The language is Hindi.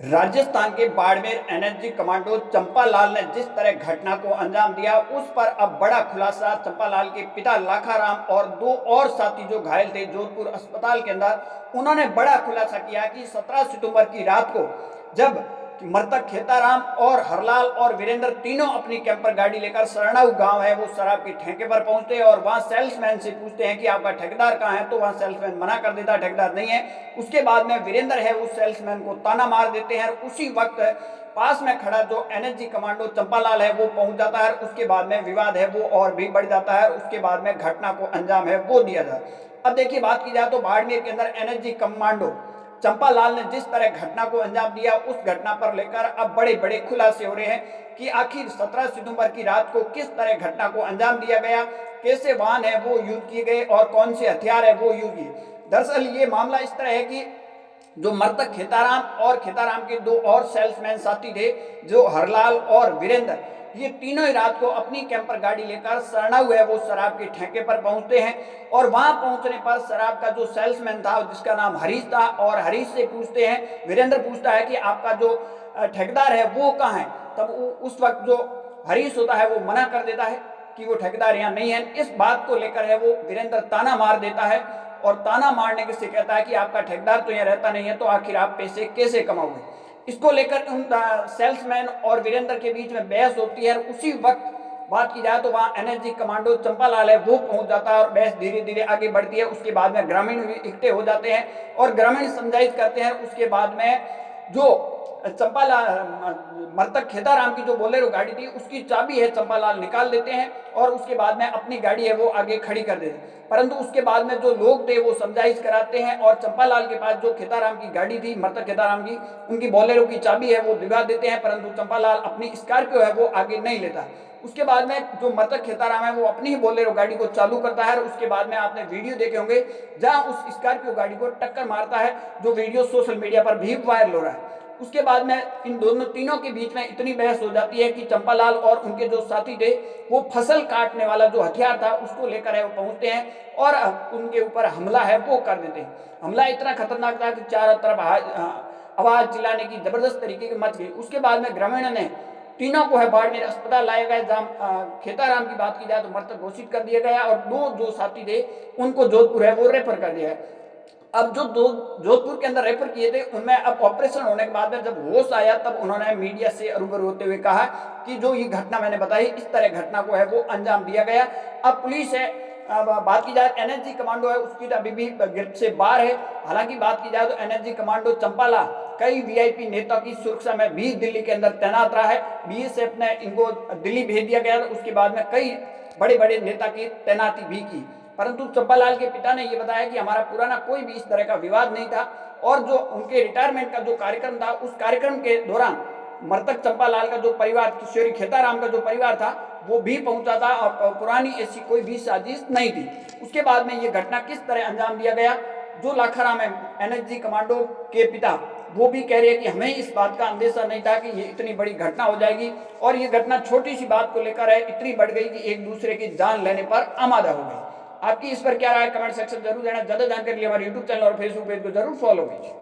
राजस्थान के बाड़मेर एनएसजी कमांडो चंपालाल ने जिस तरह घटना को अंजाम दिया, उस पर अब बड़ा खुलासा। चंपालाल के पिता लाखाराम और दो और साथी जो घायल थे जोधपुर अस्पताल के अंदर, उन्होंने बड़ा खुलासा किया कि 17 सितंबर की रात को जब मृतक खेताराम और हरलाल और वीरेंद्र तीनों अपनी कैंपर गाड़ी लेकर सरनाऊ गांव है वो शराब के ठेके पर पहुंचते हैं और वहां सेल्समैन से पूछते हैं कि आपका ठेकेदार कहां है, तो वहां सेल्समैन मना कर देता, ठेकेदार नहीं है। उसके बाद में वीरेंद्र है उस सेल्समैन को ताना मार देते हैं। उसी वक्त पास में खड़ा जो एनएसजी कमांडो चंपालाल है वो पहुंच जाता है। उसके बाद में विवाद है वो और भी बढ़ जाता है। उसके बाद में घटना को अंजाम है वो दिया जाता है। अब देखिए, बात की जाए तो बाड़मेर के अंदर एनएसजी कमांडो चंपालाल ने जिस तरह घटना को अंजाम दिया, उस घटना पर लेकर अब बड़े बड़े खुलासे हो रहे हैं कि आखिर 17 सितंबर की रात को किस तरह घटना को अंजाम दिया गया, कैसे वाहन है वो यूज किए गए और कौन से हथियार है वो यूज किए। दरअसल ये मामला इस तरह है कि जो मृतक खेताराम और खेताराम के दो और सेल्समैन साथी थे, जो हरलाल और वीरेंद्र, ये तीनों ही रात को अपनी कैंपर गाड़ी लेकर सरनाऊ है वो शराब के ठेके पर पहुंचते हैं। और वहां पहुंचने पर शराब का जो सेल्समैन था जिसका नाम हरीश था, और हरीश से पूछते हैं, वीरेंद्र पूछता है कि आपका जो ठेकेदार है वो कहाँ है। तब उस वक्त जो हरीश होता है वो मना कर देता है कि वो ठेकेदार यहाँ नहीं है। इस बात को लेकर है वो वीरेंद्र ताना मार देता है और ताना मारने से कहता है कि आपका ठेकेदार तो यहाँ रहता नहीं है, तो आखिर आप पैसे कैसे कमाओगे। इसको लेकर उन सेल्समैन और वीरेंद्र के बीच में बहस होती है। उसी वक्त बात की जाए तो वहां एनएसजी कमांडो चंपालाल है वो पहुंच जाता है और बहस धीरे धीरे आगे बढ़ती है। उसके बाद में ग्रामीण इकट्ठे हो जाते हैं और ग्रामीण समझाइश करते हैं। उसके बाद में जो चंपालाल मृतक खेताराम की जो बोलेरो गाड़ी थी उसकी चाबी है चंपालाल निकाल देते हैं और उसके बाद में अपनी गाड़ी है वो आगे खड़ी कर देते हैं। परंतु उसके बाद में जो लोग थे वो समझाइश कराते हैं और चंपालाल के पास जो खेताराम की गाड़ी थी, मृतक खेताराम की, उनकी बोलेरो की चाबी है वो दिलवा देते हैं। परंतु चंपालाल अपनी स्कॉर्पियो है वो आगे नहीं लेता। उसके बाद में जो मृतक खेताराम है वो अपनी ही बोलेरो गाड़ी को चालू करता है और उसके बाद में आपने वीडियो देखे होंगे जहां उस स्कॉर्पियो गाड़ी को टक्कर मारता है, जो वीडियो सोशल मीडिया पर भी वायरल हो रहा है। उसके बाद में इन तीनों के बीच में इतनी बहस हो जाती है कि चंपालाल और उनके जो साथी थे वो फसल काटने वाला जो हथियार था उसको लेकर है वो पहुंचते हैं और उनके ऊपर हमला है वो कर देते हैं। हमला इतना खतरनाक था कि चारों तरफ आवाज चिल्लाने की जबरदस्त तरीके की मच गई। उसके बाद में ग्रामीण ने तीनों को है बाड़मेर अस्पताल लाया गया, जहां खेताराम की बात की जाए तो मृतक घोषित कर दिया गया और दो जो साथी थे उनको जोधपुर है वो रेफर कर दिया है। अब जो दो जोधपुर के अंदर रेफर किए थे उनमें अब ऑपरेशन होने के बाद में जब होश आया तब उन्होंने मीडिया से रूबरू होते हुए कहा कि जो ये घटना मैंने बताई इस तरह घटना को है वो अंजाम दिया गया। अब पुलिस है, बात की जाए एनएसजी कमांडो है उसकी अभी भी गिरफ्त से बाहर है। हालांकि बात की जाए तो एनएसजी कमांडो चंपाला कई वीआईपी नेता की सुरक्षा में भी दिल्ली के अंदर तैनात रहा है। बीएसएफ ने इनको दिल्ली भेज दिया गया, उसके बाद में कई बड़े बड़े नेता की तैनाती भी की। परंतु चंपालाल के पिता ने यह बताया कि हमारा पुराना कोई भी इस तरह का विवाद नहीं था और जो उनके रिटायरमेंट का जो कार्यक्रम था उस कार्यक्रम के दौरान मृतक चंपालाल का जो परिवार, किशोरी खेताराम का जो परिवार था वो भी पहुंचा था और पुरानी ऐसी कोई भी साजिश नहीं थी। उसके बाद में ये घटना किस तरह अंजाम दिया गया, जो लाखाराम है एनएसजी कमांडो के पिता वो भी कह रहे हैं कि हमें इस बात का अंदेशा नहीं था कि ये इतनी बड़ी घटना हो जाएगी और ये घटना छोटी सी बात को लेकर है इतनी बढ़ गई कि एक दूसरे की जान लेने पर आमादा हो गई। आपकी इस पर क्या राय, कमेंट सेक्शन जरूर देना। ज्यादा जानकारी के लिए हमारे यूट्यूब चैनल और फेसबुक पेज को जरूर फॉलो कीजिए।